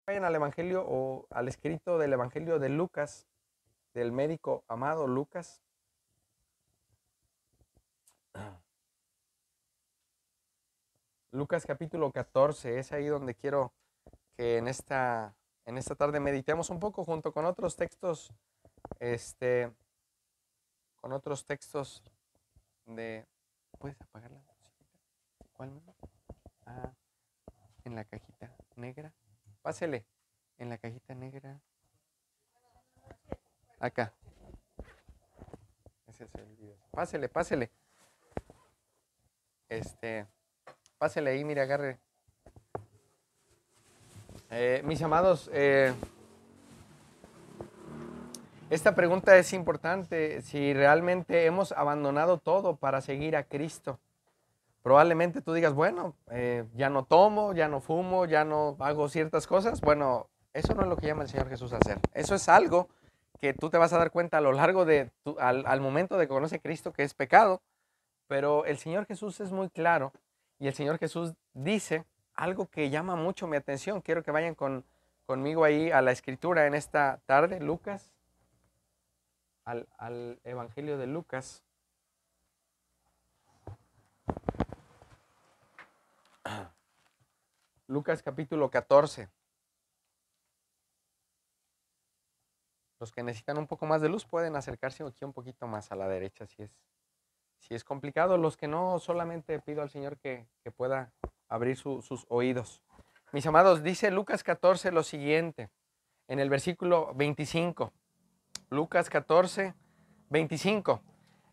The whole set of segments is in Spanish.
Vayan al Evangelio o al escrito del Evangelio de Lucas, del médico amado Lucas. Lucas capítulo 14, es ahí donde quiero que en esta tarde meditemos un poco junto con otros textos, este, con otros textos de... ¿Puedes apagar la musiquita? ¿Cuál menos? Ah, en la cajita negra. Pásele, en la cajita negra. Acá. Ese es el video. Pásele, pásele. Pásele ahí, mire, agarre. Mis amados, esta pregunta es importante. Si realmente hemos abandonado todo para seguir a Cristo, probablemente tú digas, bueno, ya no tomo, ya no fumo, ya no hago ciertas cosas. Bueno, eso no es lo que llama el Señor Jesús a hacer. Eso es algo que tú te vas a dar cuenta a lo largo de al momento de conocer a Cristo, que es pecado. Pero el Señor Jesús es muy claro y el Señor Jesús dice algo que llama mucho mi atención. Quiero que vayan conmigo ahí a la escritura en esta tarde, Lucas, al Evangelio de Lucas. Lucas capítulo 14. Los que necesitan un poco más de luz pueden acercarse aquí un poquito más a la derecha si es complicado. Los que no, solamente pido al Señor que pueda abrir sus oídos. Mis amados, dice Lucas 14 lo siguiente, en el versículo 25. Lucas 14, 25.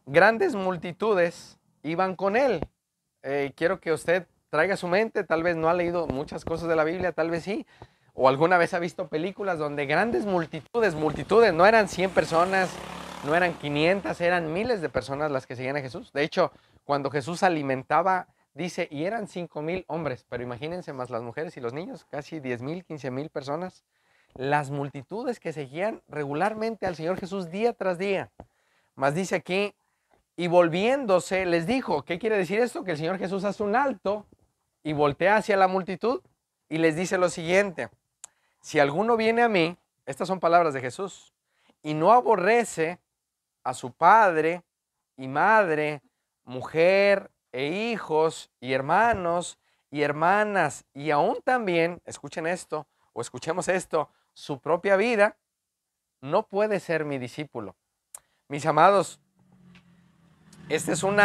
Grandes multitudes iban con él. Quiero que usted traiga a su mente, tal vez no ha leído muchas cosas de la Biblia, tal vez sí, o alguna vez ha visto películas donde grandes multitudes, no eran 100 personas, no eran 500, eran miles de personas las que seguían a Jesús. De hecho, cuando Jesús alimentaba, dice, y eran 5,000 hombres, pero imagínense más las mujeres y los niños, casi 10,000, 15,000 personas. Las multitudes que seguían regularmente al Señor Jesús día tras día. Más dice aquí, y volviéndose les dijo, ¿qué quiere decir esto? Que el Señor Jesús hace un alto y voltea hacia la multitud y les dice lo siguiente, si alguno viene a mí, estas son palabras de Jesús, y no aborrece a su padre y madre, mujer e hijos y hermanos y hermanas, y aún también, escuchen esto, o escuchemos esto, su propia vida, no puede ser mi discípulo. Mis amados, este es un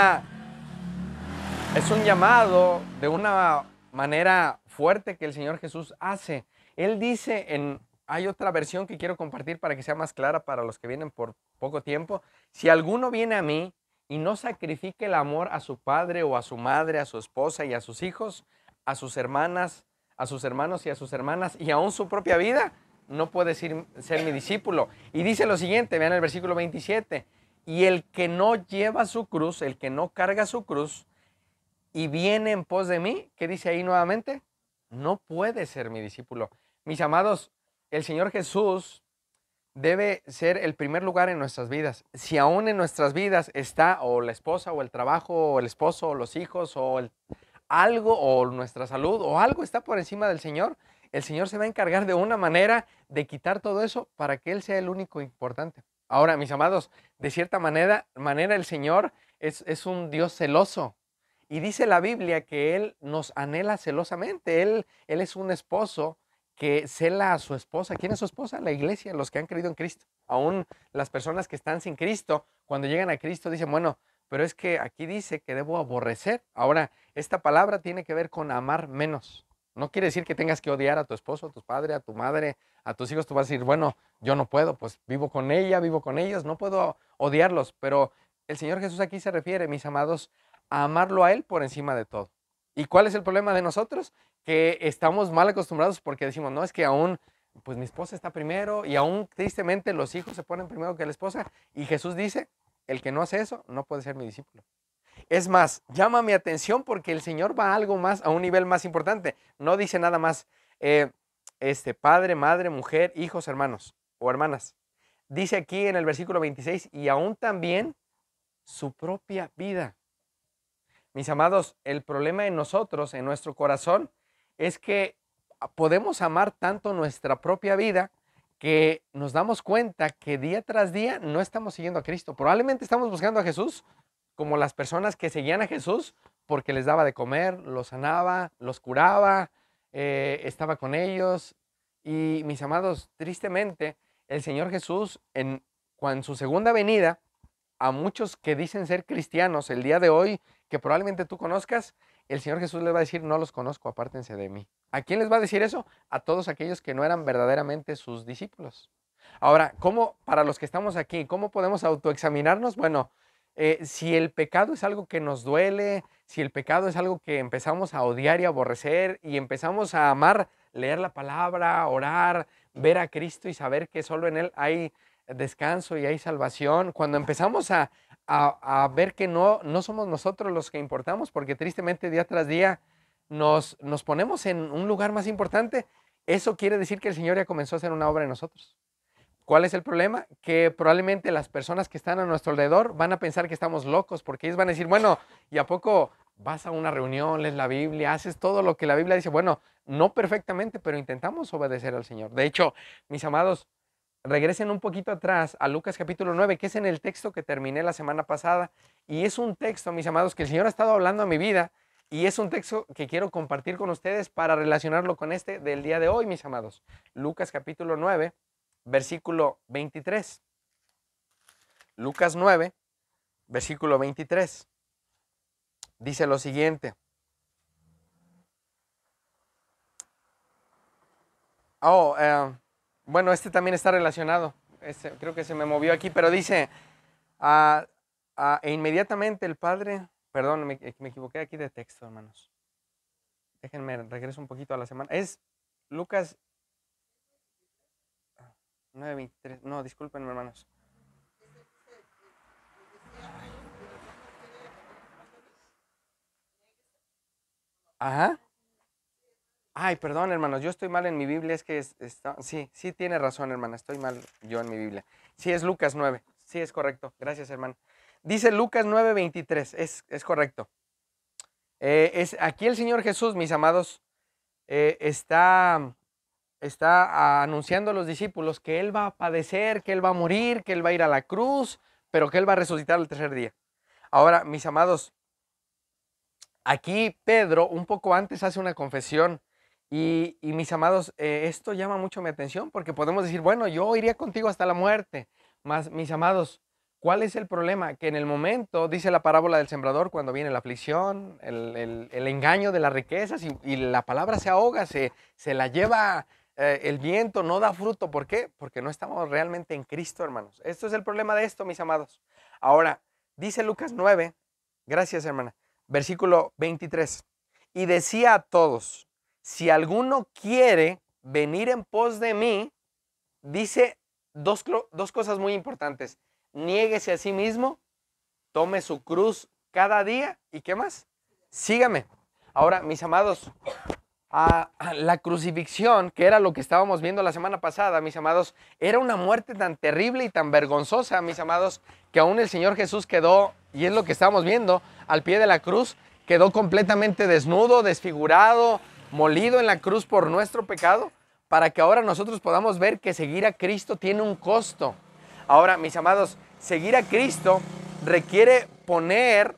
llamado de una manera fuerte que el Señor Jesús hace. Él dice, hay otra versión que quiero compartir para que sea más clara para los que vienen por poco tiempo. Si alguno viene a mí y no sacrifique el amor a su padre o a su madre, a su esposa y a sus hijos, a sus hermanas, a sus hermanos y a sus hermanas y aún su propia vida, no puede ser mi discípulo. Y dice lo siguiente, vean el versículo 27, y el que no lleva su cruz, el que no carga su cruz y viene en pos de mí, ¿qué dice ahí nuevamente? No puede ser mi discípulo. Mis amados, el Señor Jesús debe ser el primer lugar en nuestras vidas. Si aún en nuestras vidas está o la esposa o el trabajo o el esposo o los hijos o algo o nuestra salud o algo está por encima del Señor, el Señor se va a encargar de una manera de quitar todo eso para que Él sea el único importante. Ahora, mis amados, de cierta manera el Señor es un Dios celoso. Y dice la Biblia que Él nos anhela celosamente. Él es un esposo que cela a su esposa. ¿Quién es su esposa? La iglesia, los que han creído en Cristo. Aún las personas que están sin Cristo, cuando llegan a Cristo dicen, bueno, pero es que aquí dice que debo aborrecer. Ahora, esta palabra tiene que ver con amar menos. No quiere decir que tengas que odiar a tu esposo, a tu padre, a tu madre, a tus hijos. Tú vas a decir, bueno, yo no puedo, pues vivo con ella, vivo con ellos, no puedo odiarlos. Pero el Señor Jesús aquí se refiere, mis amados, a amarlo a Él por encima de todo. ¿Y cuál es el problema de nosotros? Que estamos mal acostumbrados porque decimos, no, es que aún, pues mi esposa está primero y aún tristemente los hijos se ponen primero que la esposa. Y Jesús dice, el que no hace eso no puede ser mi discípulo. Es más, llama mi atención porque el Señor va a algo más, a un nivel más importante. No dice nada más, padre, madre, mujer, hijos, hermanos o hermanas. Dice aquí en el versículo 26, y aún también su propia vida. Mis amados, el problema en nosotros, en nuestro corazón, es que podemos amar tanto nuestra propia vida que nos damos cuenta que día tras día no estamos siguiendo a Cristo. Probablemente estamos buscando a Jesús como las personas que seguían a Jesús porque les daba de comer, los sanaba, los curaba, estaba con ellos. Y mis amados, tristemente, el Señor Jesús en su segunda venida, a muchos que dicen ser cristianos el día de hoy, que probablemente tú conozcas, el Señor Jesús les va a decir, no los conozco, apártense de mí. ¿A quién les va a decir eso? A todos aquellos que no eran verdaderamente sus discípulos. Ahora, ¿cómo, para los que estamos aquí, cómo podemos autoexaminarnos? Bueno, si el pecado es algo que nos duele, si el pecado es algo que empezamos a odiar y aborrecer y empezamos a amar, leer la palabra, orar, ver a Cristo y saber que solo en Él hay descanso y hay salvación, cuando empezamos a ver que no somos nosotros los que importamos, porque tristemente día tras día nos ponemos en un lugar más importante, eso quiere decir que el Señor ya comenzó a hacer una obra en nosotros. ¿Cuál es el problema? Que probablemente las personas que están a nuestro alrededor van a pensar que estamos locos, porque ellos van a decir, bueno, ¿y a poco vas a una reunión, lees la Biblia, haces todo lo que la Biblia dice? Bueno, no perfectamente, pero intentamos obedecer al Señor. De hecho, mis amados, regresen un poquito atrás a Lucas capítulo 9, que es en el texto que terminé la semana pasada. Y es un texto, mis amados, que el Señor ha estado hablando a mi vida. Y es un texto que quiero compartir con ustedes para relacionarlo con este del día de hoy, mis amados. Lucas capítulo 9, versículo 23. Lucas 9, versículo 23. Dice lo siguiente. Bueno, este también está relacionado. Creo que se me movió aquí, pero dice, e inmediatamente el padre, perdón, me equivoqué aquí de texto, hermanos. Déjenme, regreso un poquito a la semana. Es Lucas 9:23. No, discúlpenme, hermanos. Ajá. Ay, perdón, hermanos, yo estoy mal en mi Biblia, es que sí tiene razón, hermana, estoy mal yo en mi Biblia. Sí, es Lucas 9, sí es correcto, gracias, hermano. Dice Lucas 9:23, es correcto. Aquí el Señor Jesús, mis amados, está anunciando a los discípulos que Él va a padecer, que Él va a morir, que Él va a ir a la cruz, pero que Él va a resucitar el tercer día. Ahora, mis amados, aquí Pedro, un poco antes, hace una confesión. Y mis amados, esto llama mucho mi atención porque podemos decir, bueno, yo iría contigo hasta la muerte. Mas, mis amados, ¿cuál es el problema? Que en el momento, dice la parábola del sembrador, cuando viene la aflicción, el engaño de las riquezas y la palabra se ahoga, se la lleva el viento, no da fruto. ¿Por qué? Porque no estamos realmente en Cristo, hermanos. Esto es el problema de esto, mis amados. Ahora, dice Lucas 9, gracias, hermana, versículo 23, y decía a todos, si alguno quiere venir en pos de mí, dice dos cosas muy importantes. Niéguese a sí mismo, tome su cruz cada día y ¿qué más? Sígame. Ahora, mis amados, la crucifixión, que era lo que estábamos viendo la semana pasada, mis amados, era una muerte tan terrible y tan vergonzosa, mis amados, que aún el Señor Jesús quedó, y es lo que estábamos viendo, al pie de la cruz, quedó completamente desnudo, desfigurado, molido en la cruz por nuestro pecado, para que ahora nosotros podamos ver que seguir a Cristo tiene un costo. Ahora, mis amados, seguir a Cristo requiere poner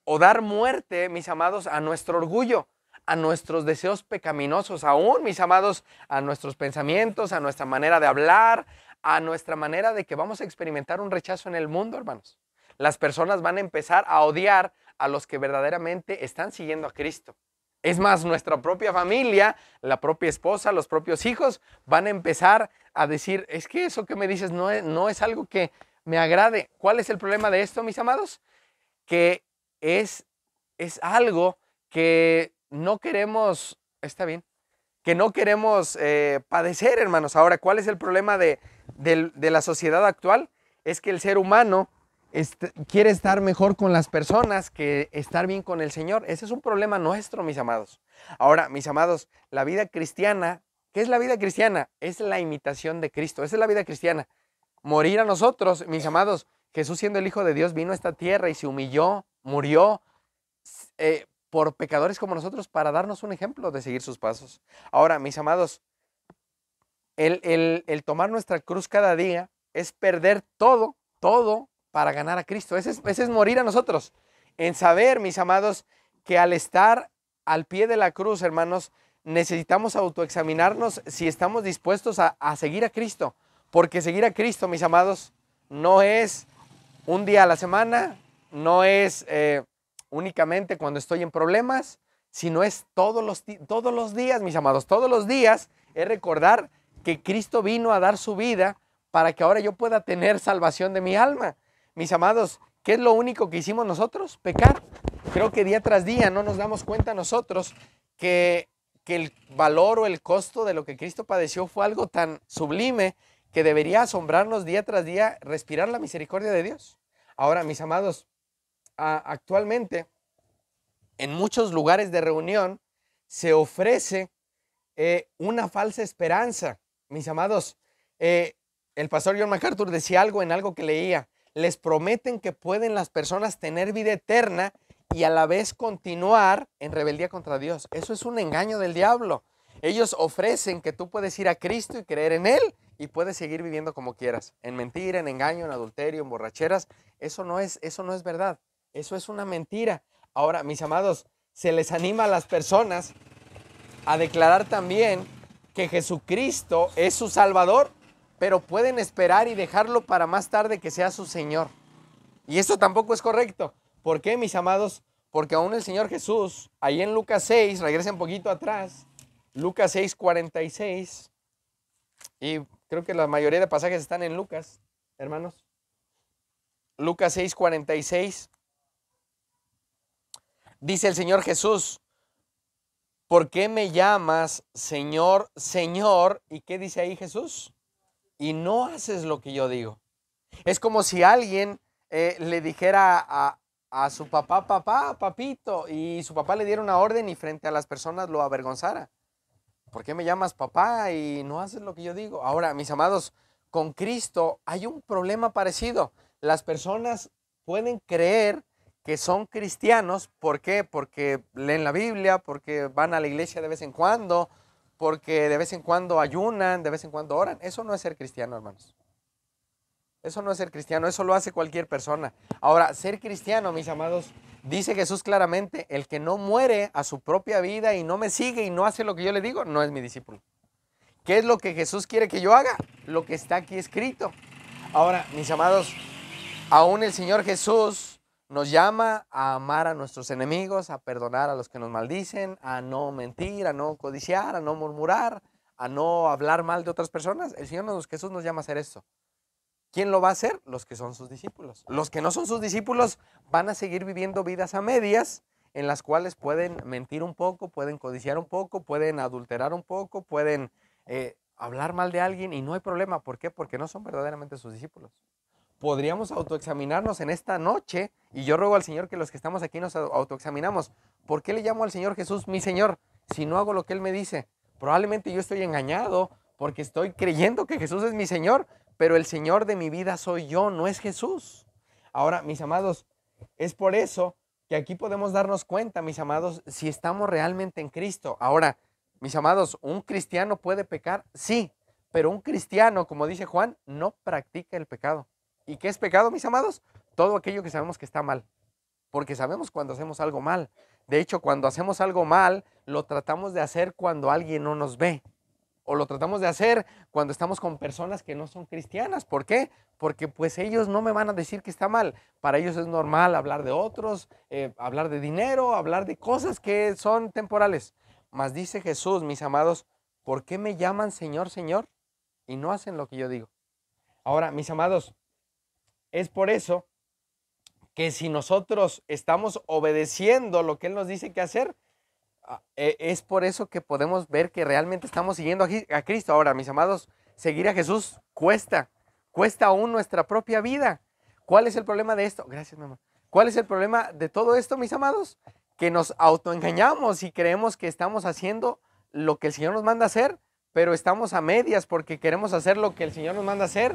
o dar muerte, mis amados, a nuestro orgullo, a nuestros deseos pecaminosos, aún, mis amados, a nuestros pensamientos, a nuestra manera de hablar, a nuestra manera de que vamos a experimentar un rechazo en el mundo, hermanos. Las personas van a empezar a odiar a los que verdaderamente están siguiendo a Cristo. Es más, nuestra propia familia, la propia esposa, los propios hijos van a empezar a decir, es que eso que me dices no es algo que me agrade. ¿Cuál es el problema de esto, mis amados? Que es algo que no queremos, está bien, que no queremos padecer, hermanos. Ahora, ¿cuál es el problema de la sociedad actual? Es que el ser humano quiere estar mejor con las personas que estar bien con el Señor. Ese es un problema nuestro, mis amados. Ahora, mis amados, la vida cristiana, ¿qué es la vida cristiana? Es la imitación de Cristo. Esa es la vida cristiana. Morir a nosotros, mis amados. Jesús, siendo el Hijo de Dios, vino a esta tierra y se humilló, murió por pecadores como nosotros para darnos un ejemplo de seguir sus pasos. Ahora, mis amados, el tomar nuestra cruz cada día es perder todo para ganar a Cristo. Ese es morir a nosotros. En saber, mis amados, que al estar al pie de la cruz, hermanos, necesitamos autoexaminarnos si estamos dispuestos a seguir a Cristo. Porque seguir a Cristo, mis amados, no es un día a la semana, no es únicamente cuando estoy en problemas, sino es todos los días, mis amados. Todos los días es recordar que Cristo vino a dar su vida para que ahora yo pueda tener salvación de mi alma. Mis amados, ¿qué es lo único que hicimos nosotros? Pecar. Creo que día tras día no nos damos cuenta nosotros que el valor o el costo de lo que Cristo padeció fue algo tan sublime que debería asombrarnos día tras día respirar la misericordia de Dios. Ahora, mis amados, actualmente en muchos lugares de reunión se ofrece una falsa esperanza. Mis amados, el pastor John MacArthur decía algo en algo que leía. Les prometen que pueden las personas tener vida eterna y a la vez continuar en rebeldía contra Dios. Eso es un engaño del diablo. Ellos ofrecen que tú puedes ir a Cristo y creer en Él y puedes seguir viviendo como quieras. En mentira, en engaño, en adulterio, en borracheras. Eso no es verdad. Eso es una mentira. Ahora, mis amados, se les anima a las personas a declarar también que Jesucristo es su Salvador, pero pueden esperar y dejarlo para más tarde que sea su Señor. Y eso tampoco es correcto. ¿Por qué, mis amados? Porque aún el Señor Jesús, ahí en Lucas 6, regresen un poquito atrás, Lucas 6, 46, y creo que la mayoría de pasajes están en Lucas, hermanos. Lucas 6, 46, dice el Señor Jesús: ¿por qué me llamas Señor, Señor? ¿Y qué dice ahí Jesús? Y no haces lo que yo digo. Es como si alguien le dijera a su papá, papá, papito, y su papá le diera una orden y frente a las personas lo avergonzara. ¿Por qué me llamas papá y no haces lo que yo digo? Ahora, mis amados, con Cristo hay un problema parecido. Las personas pueden creer que son cristianos. ¿Por qué? Porque leen la Biblia, porque van a la iglesia de vez en cuando, porque de vez en cuando ayunan, de vez en cuando oran. Eso no es ser cristiano, hermanos. Eso no es ser cristiano, eso lo hace cualquier persona. Ahora, ser cristiano, mis amados, dice Jesús claramente: el que no muere a su propia vida y no me sigue y no hace lo que yo le digo, no es mi discípulo. ¿Qué es lo que Jesús quiere que yo haga? Lo que está aquí escrito. Ahora, mis amados, aún el Señor Jesús nos llama a amar a nuestros enemigos, a perdonar a los que nos maldicen, a no mentir, a no codiciar, a no murmurar, a no hablar mal de otras personas. El Señor Jesús nos llama a hacer esto. ¿Quién lo va a hacer? Los que son sus discípulos. Los que no son sus discípulos van a seguir viviendo vidas a medias en las cuales pueden mentir un poco, pueden codiciar un poco, pueden adulterar un poco, pueden hablar mal de alguien y no hay problema. ¿Por qué? Porque no son verdaderamente sus discípulos. Podríamos autoexaminarnos en esta noche y yo ruego al Señor que los que estamos aquí nos autoexaminamos. ¿Por qué le llamo al Señor Jesús mi Señor si no hago lo que Él me dice? Probablemente yo estoy engañado porque estoy creyendo que Jesús es mi Señor, pero el Señor de mi vida soy yo, no es Jesús. Ahora, mis amados, es por eso que aquí podemos darnos cuenta, mis amados, si estamos realmente en Cristo. Ahora, mis amados, ¿un cristiano puede pecar? Sí, pero un cristiano, como dice Juan, no practica el pecado. ¿Y qué es pecado, mis amados? Todo aquello que sabemos que está mal, porque sabemos cuando hacemos algo mal. De hecho, cuando hacemos algo mal, lo tratamos de hacer cuando alguien no nos ve. O lo tratamos de hacer cuando estamos con personas que no son cristianas. ¿Por qué? Porque pues ellos no me van a decir que está mal. Para ellos es normal hablar de otros, hablar de dinero, hablar de cosas que son temporales. Mas dice Jesús, mis amados, ¿por qué me llaman Señor, Señor? Y no hacen lo que yo digo. Ahora, mis amados, es por eso que si nosotros estamos obedeciendo lo que Él nos dice que hacer, es por eso que podemos ver que realmente estamos siguiendo a Cristo. Ahora, mis amados, seguir a Jesús cuesta aún nuestra propia vida. ¿Cuál es el problema de esto? Gracias, mamá. ¿Cuál es el problema de todo esto, mis amados? Que nos autoengañamos y creemos que estamos haciendo lo que el Señor nos manda hacer, pero estamos a medias porque queremos hacer lo que el Señor nos manda hacer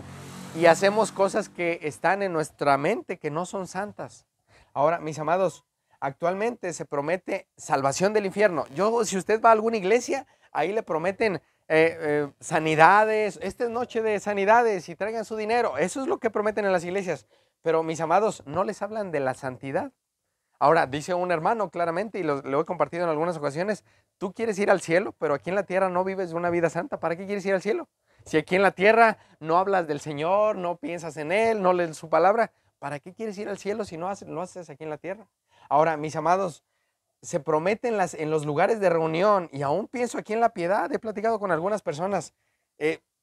y hacemos cosas que están en nuestra mente que no son santas. Ahora, mis amados, Actualmente se promete salvación del infierno. Si usted va a alguna iglesia, ahí le prometen sanidades. Esta es noche de sanidades y traigan su dinero. Eso es lo que prometen en las iglesias. Pero mis amados, no les hablan de la santidad. Ahora, dice un hermano claramente, y lo he compartido en algunas ocasiones, tú quieres ir al cielo, pero aquí en la tierra no vives una vida santa. ¿Para qué quieres ir al cielo? Si aquí en la tierra no hablas del Señor, no piensas en Él, no lees su palabra, ¿para qué quieres ir al cielo si no lo haces aquí en la tierra? Ahora, mis amados, se prometen en los lugares de reunión, y aún pienso aquí en La Piedad, he platicado con algunas personas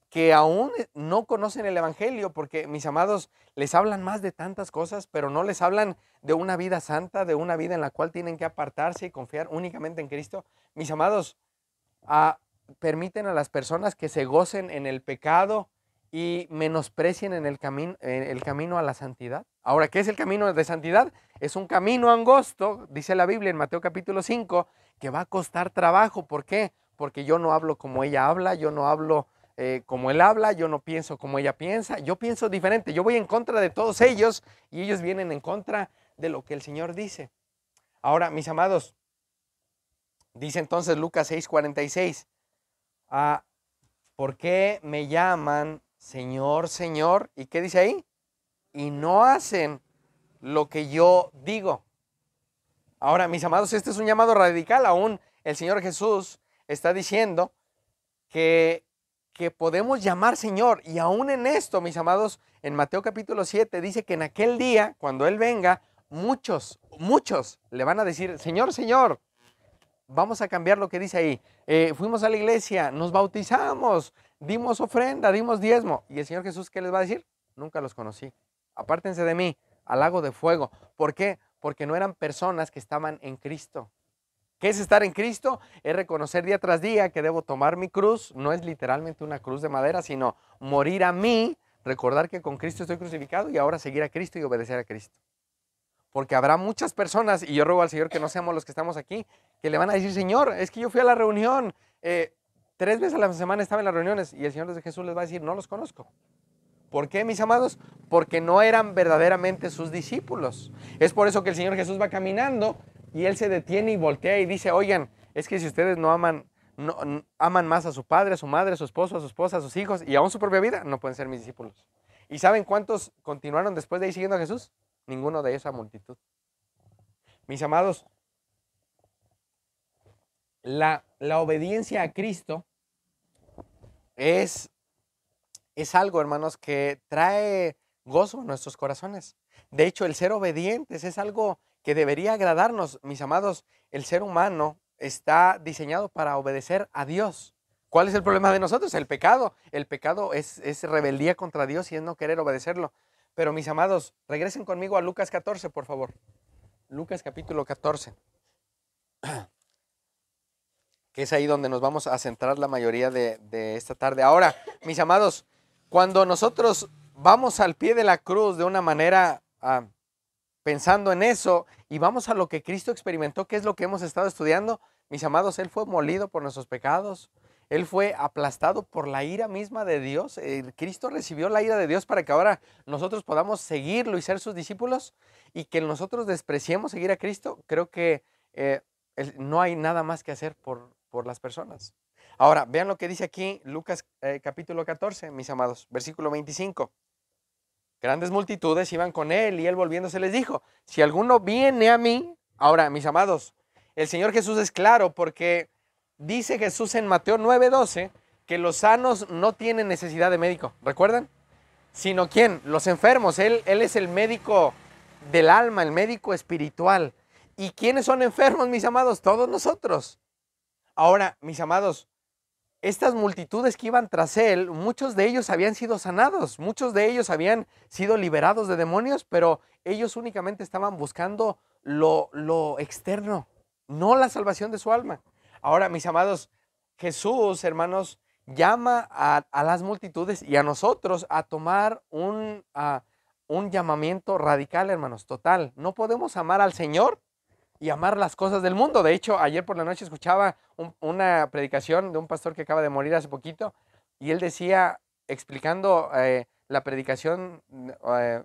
que aún no conocen el Evangelio, porque mis amados, les hablan más de tantas cosas, pero no les hablan de una vida santa, de una vida en la cual tienen que apartarse y confiar únicamente en Cristo. Mis amados, permiten a las personas que se gocen en el pecado y menosprecien en el camino a la santidad. Ahora, ¿qué es el camino de santidad? Es un camino angosto, dice la Biblia en Mateo capítulo 5, que va a costar trabajo. ¿Por qué? Porque yo no hablo como ella habla, yo no hablo como él habla, yo no pienso como ella piensa, yo pienso diferente, yo voy en contra de todos ellos y ellos vienen en contra de lo que el Señor dice. Ahora, mis amados, dice entonces Lucas 6:46, ¿por qué me llaman Señor, Señor? ¿Y qué dice ahí? Y no hacen lo que yo digo. Ahora, mis amados, este es un llamado radical. Aún el Señor Jesús está diciendo que podemos llamar Señor. Y aún en esto, mis amados, en Mateo capítulo 7 dice que en aquel día, cuando Él venga, muchos le van a decir, Señor, Señor. Vamos a cambiar lo que dice ahí. Fuimos a la iglesia, nos bautizamos, dimos ofrenda, dimos diezmo. ¿Y el Señor Jesús qué les va a decir? Nunca los conocí. Apártense de mí, al lago de fuego. ¿Por qué? Porque no eran personas que estaban en Cristo. ¿Qué es estar en Cristo? Es reconocer día tras día que debo tomar mi cruz. No es literalmente una cruz de madera, sino morir a mí, recordar que con Cristo estoy crucificado y ahora seguir a Cristo y obedecer a Cristo. Porque habrá muchas personas, y yo ruego al Señor que no seamos los que estamos aquí, que le van a decir, Señor, es que yo fui a la reunión, 3 veces a la semana estaba en las reuniones, y el Señor de Jesús les va a decir, no los conozco. ¿Por qué, mis amados? Porque no eran verdaderamente sus discípulos. Es por eso que el Señor Jesús va caminando, y Él se detiene y voltea y dice, oigan, es que si ustedes no aman más a su padre, a su madre, a su esposo, a su esposa, a sus hijos, y aún su propia vida, no pueden ser mis discípulos. ¿Y saben cuántos continuaron después de ahí siguiendo a Jesús? Ninguno de esa multitud. Mis amados, la obediencia a Cristo es algo, hermanos, que trae gozo a nuestros corazones. De hecho, el ser obedientes es algo que debería agradarnos. Mis amados, el ser humano está diseñado para obedecer a Dios. ¿Cuál es el problema de nosotros? El pecado. El pecado es rebeldía contra Dios y es no querer obedecerlo. Pero mis amados, regresen conmigo a Lucas 14, por favor. Lucas capítulo 14. Que es ahí donde nos vamos a centrar la mayoría de esta tarde. Ahora, mis amados, cuando nosotros vamos al pie de la cruz de una manera pensando en eso y vamos a lo que Cristo experimentó, que es lo que hemos estado estudiando, mis amados, Él fue molido por nuestros pecados. Él fue aplastado por la ira misma de Dios. Cristo recibió la ira de Dios para que ahora nosotros podamos seguirlo y ser sus discípulos, y que nosotros despreciemos seguir a Cristo. Creo que no hay nada más que hacer por las personas. Ahora, vean lo que dice aquí Lucas capítulo 14, mis amados, versículo 25. Grandes multitudes iban con Él y Él volviéndose les dijo, si alguno viene a mí. Ahora, mis amados, el Señor Jesús es claro, porque dice Jesús en Mateo 9:12 que los sanos no tienen necesidad de médico, ¿recuerdan? Sino ¿quién? Los enfermos. Él es el médico del alma, el médico espiritual. ¿Y quiénes son enfermos, mis amados? Todos nosotros. Ahora, mis amados, estas multitudes que iban tras Él, muchos de ellos habían sido sanados, muchos de ellos habían sido liberados de demonios, pero ellos únicamente estaban buscando lo externo, no la salvación de su alma. Ahora, mis amados, Jesús, hermanos, llama a las multitudes y a nosotros a tomar un llamamiento radical, hermanos, total. No podemos amar al Señor y amar las cosas del mundo. De hecho, ayer por la noche escuchaba una predicación de un pastor que acaba de morir hace poquito, y él decía, explicando la predicación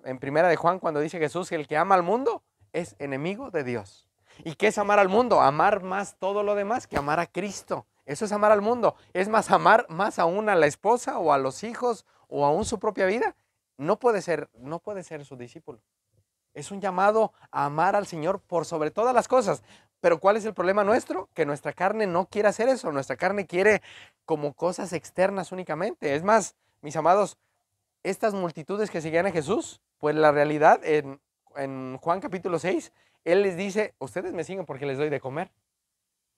en Primera de Juan, cuando dice Jesús que el que ama al mundo es enemigo de Dios. ¿Y qué es amar al mundo? Amar más todo lo demás que amar a Cristo. Eso es amar al mundo. Es más, amar más aún a la esposa o a los hijos o aún su propia vida. No puede ser su discípulo. Es un llamado a amar al Señor por sobre todas las cosas. Pero ¿cuál es el problema nuestro? Que nuestra carne no quiere hacer eso. Nuestra carne quiere como cosas externas únicamente. Es más, mis amados, estas multitudes que seguían a Jesús, pues la realidad en Juan capítulo 6, Él les dice, ustedes me siguen porque les doy de comer.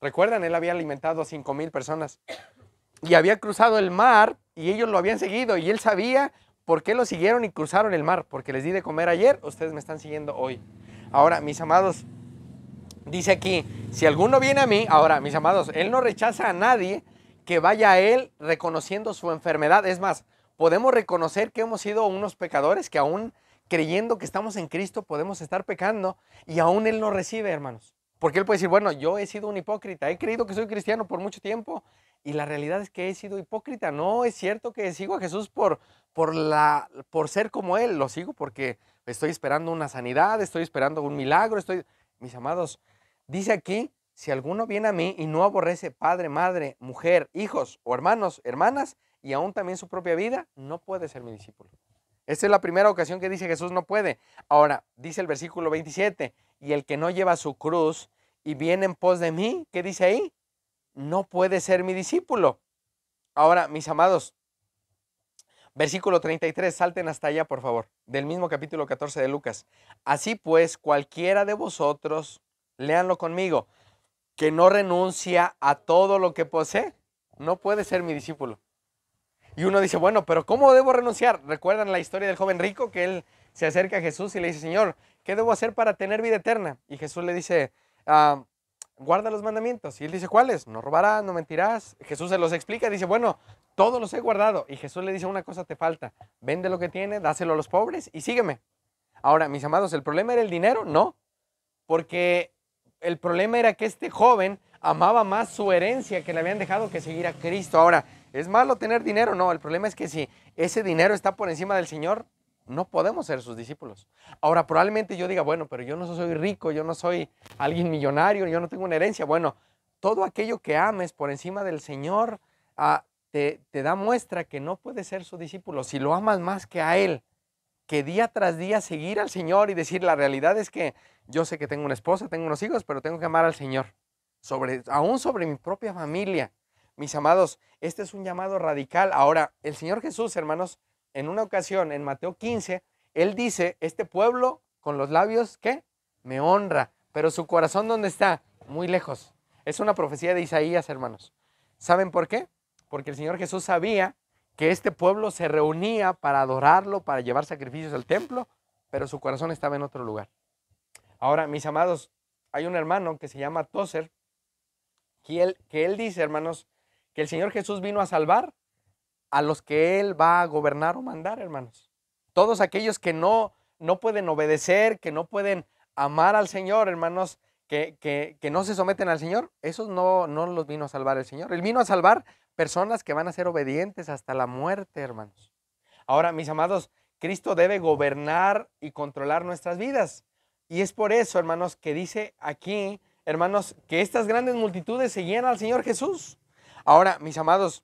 Recuerdan, Él había alimentado a 5,000 personas y había cruzado el mar y ellos lo habían seguido y Él sabía por qué lo siguieron y cruzaron el mar, porque les di de comer ayer, ustedes me están siguiendo hoy. Ahora, mis amados, dice aquí, si alguno viene a mí, ahora, mis amados, Él no rechaza a nadie que vaya a Él reconociendo su enfermedad. Es más, podemos reconocer que hemos sido unos pecadores, que aún creyendo que estamos en Cristo podemos estar pecando y aún Él nos recibe, hermanos. Porque Él puede decir, bueno, yo he sido un hipócrita, he creído que soy cristiano por mucho tiempo y la realidad es que he sido hipócrita. No es cierto que sigo a Jesús por ser como Él, lo sigo porque estoy esperando una sanidad, estoy esperando un milagro, mis amados, dice aquí, si alguno viene a mí y no aborrece padre, madre, mujer, hijos o hermanos, hermanas, y aún también su propia vida, no puede ser mi discípulo. Esta es la primera ocasión que dice Jesús no puede. Ahora, dice el versículo 27, y el que no lleva su cruz y viene en pos de mí, ¿qué dice ahí? No puede ser mi discípulo. Ahora, mis amados, versículo 33, salten hasta allá, por favor, del mismo capítulo 14 de Lucas. Así pues, cualquiera de vosotros, léanlo conmigo, que no renuncia a todo lo que posee, no puede ser mi discípulo. Y uno dice, bueno, pero ¿cómo debo renunciar? ¿Recuerdan la historia del joven rico? Que él se acerca a Jesús y le dice, Señor, ¿qué debo hacer para tener vida eterna? Y Jesús le dice, guarda los mandamientos. Y él dice, ¿cuáles? No robarás, no mentirás. Jesús se los explica y dice, bueno, todos los he guardado. Y Jesús le dice, una cosa te falta, vende lo que tiene, dáselo a los pobres y sígueme. Ahora, mis amados, ¿el problema era el dinero? No, porque el problema era que este joven amaba más su herencia que le habían dejado que seguir a Cristo. Ahora, ¿es malo tener dinero? No, el problema es que si ese dinero está por encima del Señor, no podemos ser sus discípulos. Ahora, probablemente yo diga, bueno, pero yo no soy rico, yo no soy alguien millonario, yo no tengo una herencia. Bueno, todo aquello que ames por encima del Señor te da muestra que no puedes ser su discípulo. Si lo amas más que a Él, que día tras día seguir al Señor y decir, la realidad es que yo sé que tengo una esposa, tengo unos hijos, pero tengo que amar al Señor, aún sobre mi propia familia. Mis amados, este es un llamado radical. Ahora, el Señor Jesús, hermanos, en una ocasión, en Mateo 15, Él dice, este pueblo con los labios, ¿qué? Me honra, pero su corazón, ¿dónde está? Muy lejos. Es una profecía de Isaías, hermanos. ¿Saben por qué? Porque el Señor Jesús sabía que este pueblo se reunía para adorarlo, para llevar sacrificios al templo, pero su corazón estaba en otro lugar. Ahora, mis amados, hay un hermano que se llama Tozer, que él dice, hermanos, que el Señor Jesús vino a salvar a los que Él va a gobernar o mandar, hermanos. Todos aquellos que no pueden obedecer, que no pueden amar al Señor, hermanos, que no se someten al Señor, esos no los vino a salvar el Señor. Él vino a salvar personas que van a ser obedientes hasta la muerte, hermanos. Ahora, mis amados, Cristo debe gobernar y controlar nuestras vidas. Y es por eso, hermanos, que dice aquí, hermanos, que estas grandes multitudes seguían al Señor Jesús. Ahora, mis amados,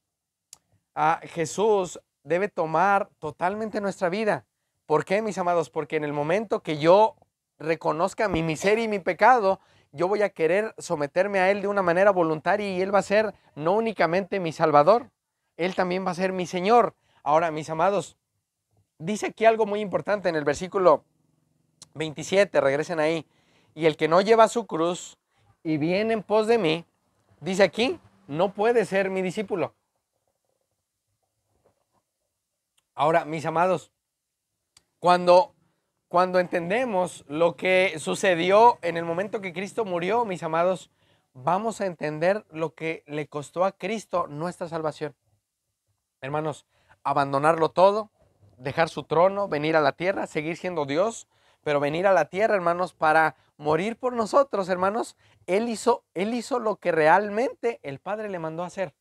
Jesús debe tomar totalmente nuestra vida. ¿Por qué, mis amados? Porque en el momento que yo reconozca mi miseria y mi pecado, yo voy a querer someterme a Él de una manera voluntaria y Él va a ser no únicamente mi Salvador, Él también va a ser mi Señor. Ahora, mis amados, dice aquí algo muy importante en el versículo 27, regresen ahí. Y el que no lleva su cruz y viene en pos de mí, dice aquí, no puede ser mi discípulo. Ahora, mis amados, cuando entendemos lo que sucedió en el momento que Cristo murió, mis amados, vamos a entender lo que le costó a Cristo nuestra salvación. Hermanos, abandonarlo todo, dejar su trono, venir a la tierra, seguir siendo Dios, pero venir a la tierra, hermanos, para morir por nosotros, hermanos. Él hizo lo que realmente el Padre le mandó a hacer.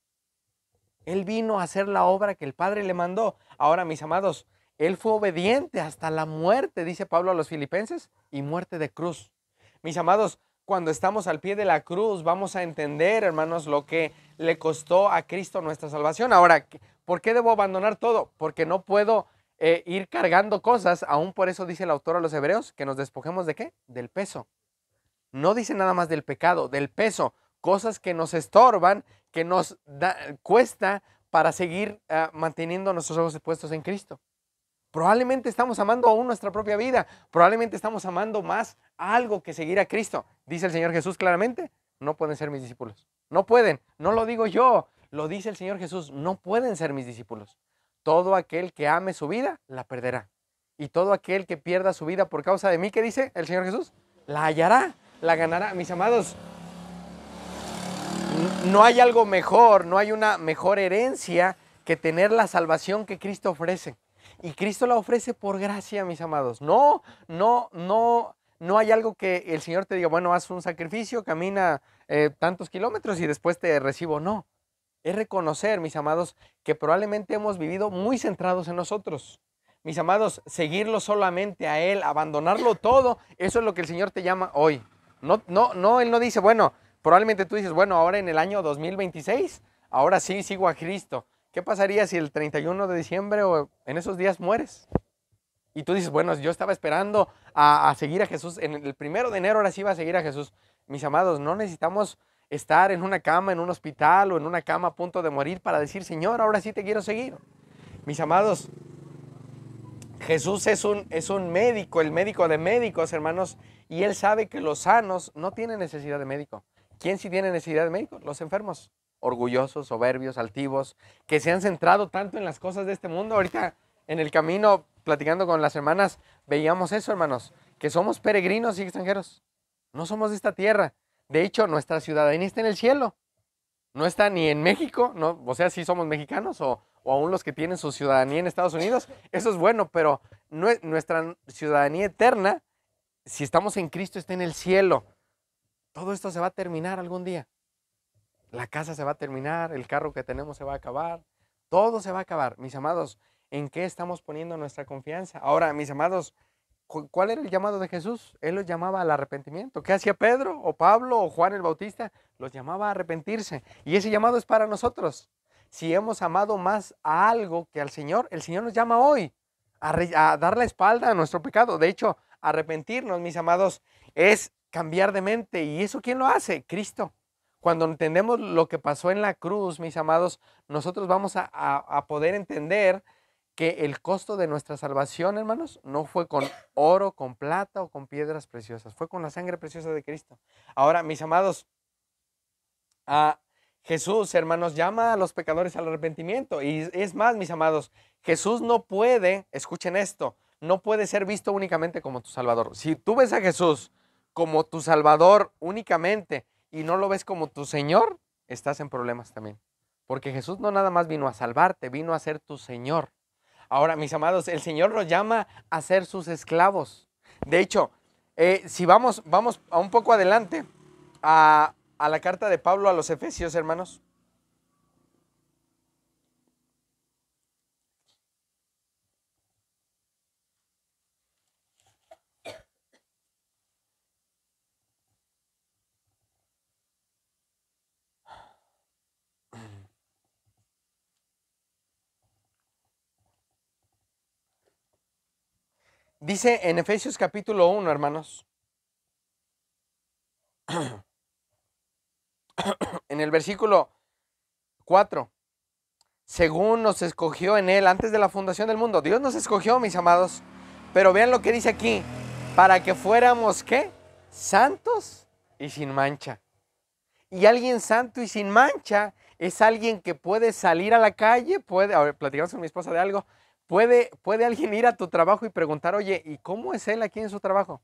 Él vino a hacer la obra que el Padre le mandó. Ahora, mis amados, Él fue obediente hasta la muerte, dice Pablo a los Filipenses, y muerte de cruz. Mis amados, cuando estamos al pie de la cruz, vamos a entender, hermanos, lo que le costó a Cristo nuestra salvación. Ahora, ¿por qué debo abandonar todo? Porque no puedo ir cargando cosas. Aún por eso dice el autor a los Hebreos que nos despojemos ¿de qué? Del peso. No dice nada más del pecado, del peso. Cosas que nos estorban, que nos cuesta para seguir manteniendo nuestros ojos puestos en Cristo. Probablemente estamos amando aún nuestra propia vida. Probablemente estamos amando más algo que seguir a Cristo. Dice el Señor Jesús claramente, no pueden ser mis discípulos. No pueden, no lo digo yo, lo dice el Señor Jesús, no pueden ser mis discípulos. Todo aquel que ame su vida, la perderá. Y todo aquel que pierda su vida por causa de mí, ¿qué dice el Señor Jesús? La hallará, la ganará. Mis amados, no hay algo mejor, no hay una mejor herencia que tener la salvación que Cristo ofrece. Y Cristo la ofrece por gracia, mis amados. No hay algo que el Señor te diga, bueno, haz un sacrificio, camina tantos kilómetros y después te recibo. No, es reconocer, mis amados, que probablemente hemos vivido muy centrados en nosotros. Mis amados, seguirlo solamente a Él, abandonarlo todo, eso es lo que el Señor te llama hoy. Él no dice, bueno, probablemente tú dices, bueno, ahora en el año 2026, ahora sí sigo a Cristo. ¿Qué pasaría si el 31 de diciembre o en esos días mueres? Y tú dices, bueno, yo estaba esperando a seguir a Jesús. En el 1 de enero ahora sí iba a seguir a Jesús. Mis amados, no necesitamos estar en una cama, en un hospital o en una cama a punto de morir para decir, Señor, ahora sí te quiero seguir. Mis amados, Jesús es un médico, el médico de médicos, hermanos, y Él sabe que los sanos no tienen necesidad de médico. ¿Quién sí tiene necesidad de médico? Los enfermos. Orgullosos, soberbios, altivos, que se han centrado tanto en las cosas de este mundo. Ahorita en el camino, platicando con las hermanas, veíamos eso, hermanos, que somos peregrinos y extranjeros. No somos de esta tierra. De hecho, nuestra ciudadanía está en el cielo. No está ni en México, no, o sea, sí somos mexicanos o aún los que tienen su ciudadanía en Estados Unidos. Eso es bueno, pero nuestra ciudadanía eterna, si estamos en Cristo, está en el cielo. Todo esto se va a terminar algún día. La casa se va a terminar, el carro que tenemos se va a acabar, todo se va a acabar. Mis amados, ¿en qué estamos poniendo nuestra confianza? Ahora, mis amados, ¿cuál era el llamado de Jesús? Él los llamaba al arrepentimiento. ¿Qué hacía Pedro o Pablo o Juan el Bautista? Los llamaba a arrepentirse. Y ese llamado es para nosotros. Si hemos amado más a algo que al Señor, el Señor nos llama hoy a dar la espalda a nuestro pecado. De hecho, arrepentirnos, mis amados, es cambiar de mente. ¿Y eso quién lo hace? Cristo. Cuando entendemos lo que pasó en la cruz, mis amados, nosotros vamos a poder entender que el costo de nuestra salvación, hermanos, no fue con oro, con plata o con piedras preciosas, fue con la sangre preciosa de Cristo. Ahora, mis amados, Jesús, hermanos, llama a los pecadores al arrepentimiento. Y es más, mis amados, Jesús no puede, escuchen esto, no puede ser visto únicamente como tu Salvador. Si tú ves a Jesús como tu Salvador únicamente, y no lo ves como tu Señor, estás en problemas también. Porque Jesús no nada más vino a salvarte, vino a ser tu Señor. Ahora, mis amados, el Señor nos llama a ser sus esclavos. De hecho, si vamos a un poco adelante a la carta de Pablo a los Efesios, hermanos. Dice en Efesios capítulo 1, hermanos, en el versículo 4, según nos escogió en Él antes de la fundación del mundo. Dios nos escogió, mis amados, pero vean lo que dice aquí, para que fuéramos, ¿qué? Santos y sin mancha. Y alguien santo y sin mancha es alguien que puede salir a la calle, ahora platicamos con mi esposa de algo, puede alguien ir a tu trabajo y preguntar, oye, ¿y cómo es él aquí en su trabajo?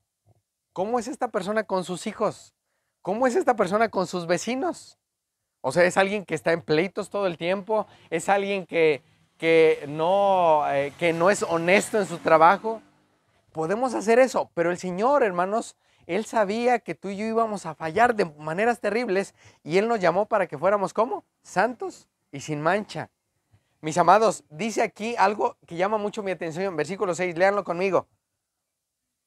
¿Cómo es esta persona con sus hijos? ¿Cómo es esta persona con sus vecinos? O sea, es alguien que está en pleitos todo el tiempo, es alguien que no es honesto en su trabajo. Podemos hacer eso, pero el Señor, hermanos, Él sabía que tú y yo íbamos a fallar de maneras terribles y Él nos llamó para que fuéramos, ¿cómo? Santos y sin mancha. Mis amados, dice aquí algo que llama mucho mi atención en versículo 6, léanlo conmigo.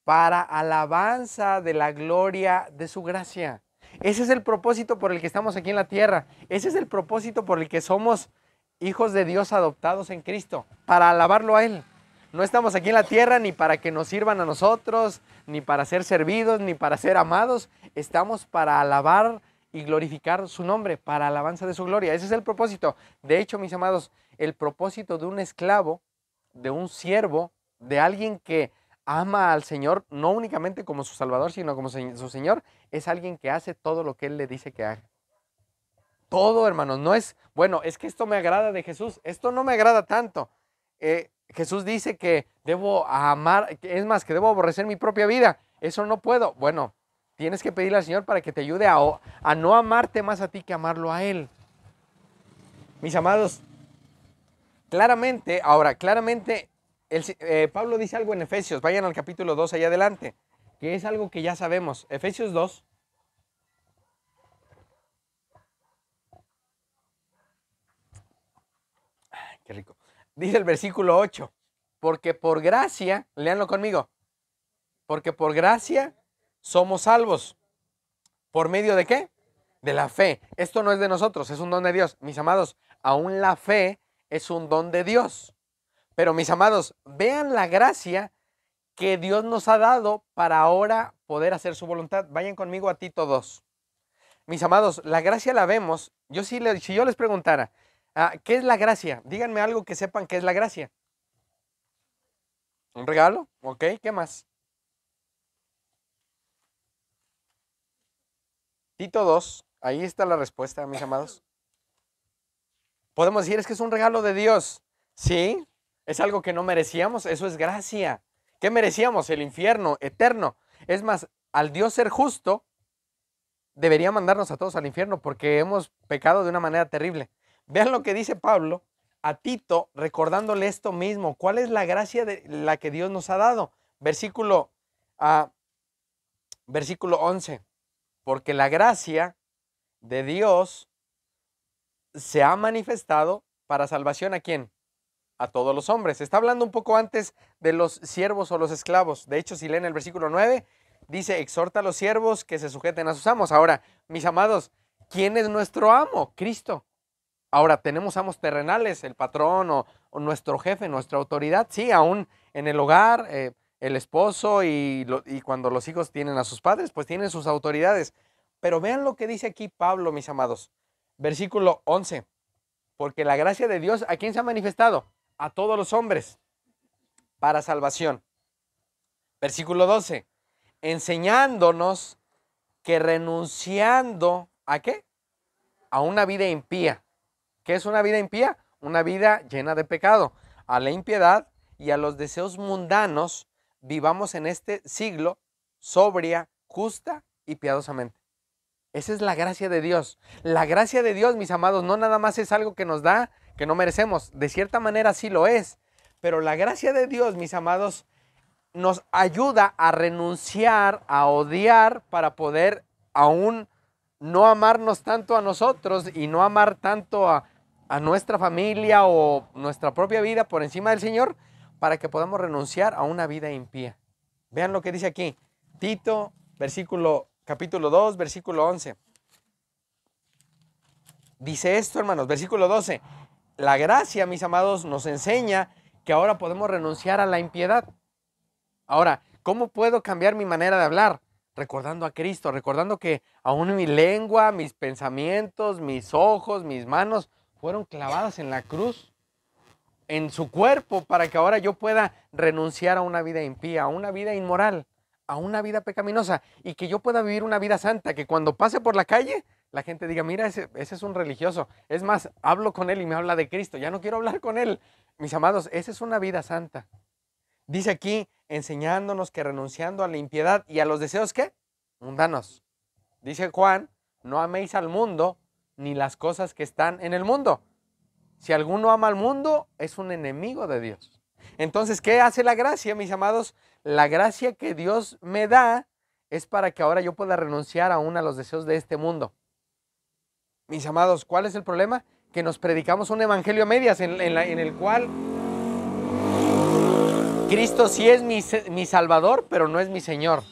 para alabanza de la gloria de su gracia. Ese es el propósito por el que estamos aquí en la tierra. Ese es el propósito por el que somos hijos de Dios adoptados en Cristo, para alabarlo a Él. No estamos aquí en la tierra ni para que nos sirvan a nosotros, ni para ser servidos, ni para ser amados. Estamos para alabar y glorificar su nombre, para alabanza de su gloria. Ese es el propósito. De hecho, mis amados, el propósito de un esclavo, de un siervo, de alguien que ama al Señor, no únicamente como su Salvador, sino como su Señor, es alguien que hace todo lo que Él le dice que haga. Todo, hermanos, no es, bueno, es que esto me agrada de Jesús, esto no me agrada tanto. Jesús dice que debo amar, es más, que debo aborrecer mi propia vida. Eso no puedo. Bueno, tienes que pedirle al Señor para que te ayude a no amarte más a ti que amarlo a Él. Mis amados, claramente, Pablo dice algo en Efesios, vayan al capítulo 2 allá adelante, que es algo que ya sabemos. Efesios 2. Qué rico. Dice el versículo 8, porque por gracia, léanlo conmigo, porque por gracia somos salvos. ¿Por medio de qué? De la fe. Esto no es de nosotros, es un don de Dios. Mis amados, aún la fe es un don de Dios. Pero mis amados, vean la gracia que Dios nos ha dado para ahora poder hacer su voluntad. Vayan conmigo a Tito 2. Mis amados, la gracia la vemos. Si yo les preguntara, ¿qué es la gracia? Díganme algo que sepan qué es la gracia. ¿Un regalo? Ok, ¿qué más? Tito 2, ahí está la respuesta, mis amados. Podemos decir, es que es un regalo de Dios. Sí, es algo que no merecíamos, eso es gracia. ¿Qué merecíamos? El infierno eterno. Es más, al Dios ser justo, debería mandarnos a todos al infierno porque hemos pecado de una manera terrible. Vean lo que dice Pablo a Tito, recordándole esto mismo. ¿Cuál es la gracia de la que Dios nos ha dado? Versículo 11. Porque la gracia de Dios se ha manifestado para salvación ¿a quién? A todos los hombres. Está hablando un poco antes de los siervos o los esclavos. De hecho, si leen el versículo 9, dice, exhorta a los siervos que se sujeten a sus amos. Ahora, mis amados, ¿quién es nuestro amo? Cristo. Ahora, tenemos amos terrenales, el patrón o nuestro jefe, nuestra autoridad. Sí, aún en el hogar, el esposo y cuando los hijos tienen a sus padres, pues tienen sus autoridades. Pero vean lo que dice aquí Pablo, mis amados. Versículo 11. Porque la gracia de Dios, ¿a quién se ha manifestado? A todos los hombres, para salvación. Versículo 12. Enseñándonos que renunciando, ¿a qué? A una vida impía. ¿Qué es una vida impía? Una vida llena de pecado. A la impiedad y a los deseos mundanos, vivamos en este siglo sobria, justa y piadosamente. Esa es la gracia de Dios. La gracia de Dios, mis amados, no nada más es algo que nos da, que no merecemos. De cierta manera sí lo es. Pero la gracia de Dios, mis amados, nos ayuda a renunciar, a odiar, para poder aún no amarnos tanto a nosotros y no amar tanto a nuestra familia o nuestra propia vida por encima del Señor, para que podamos renunciar a una vida impía. Vean lo que dice aquí, Tito, capítulo 2, versículo 11. Dice esto, hermanos, versículo 12. La gracia, mis amados, nos enseña que ahora podemos renunciar a la impiedad. Ahora, ¿cómo puedo cambiar mi manera de hablar? Recordando a Cristo, recordando que aún mi lengua, mis pensamientos, mis ojos, mis manos fueron clavadas en la cruz, en su cuerpo, para que ahora yo pueda renunciar a una vida impía, a una vida inmoral, a una vida pecaminosa, y que yo pueda vivir una vida santa, que cuando pase por la calle, la gente diga, mira, ese es un religioso. Es más, hablo con él y me habla de Cristo, ya no quiero hablar con él. Mis amados, esa es una vida santa. Dice aquí, enseñándonos que renunciando a la impiedad y a los deseos, ¿qué? Mundanos. Dice Juan, no améis al mundo ni las cosas que están en el mundo. Si alguno ama al mundo, es un enemigo de Dios. Entonces, ¿qué hace la gracia, mis amados? La gracia que Dios me da es para que ahora yo pueda renunciar aún a los deseos de este mundo. Mis amados, ¿cuál es el problema? Que nos predicamos un evangelio a medias en el cual Cristo sí es mi Salvador, pero no es mi Señor.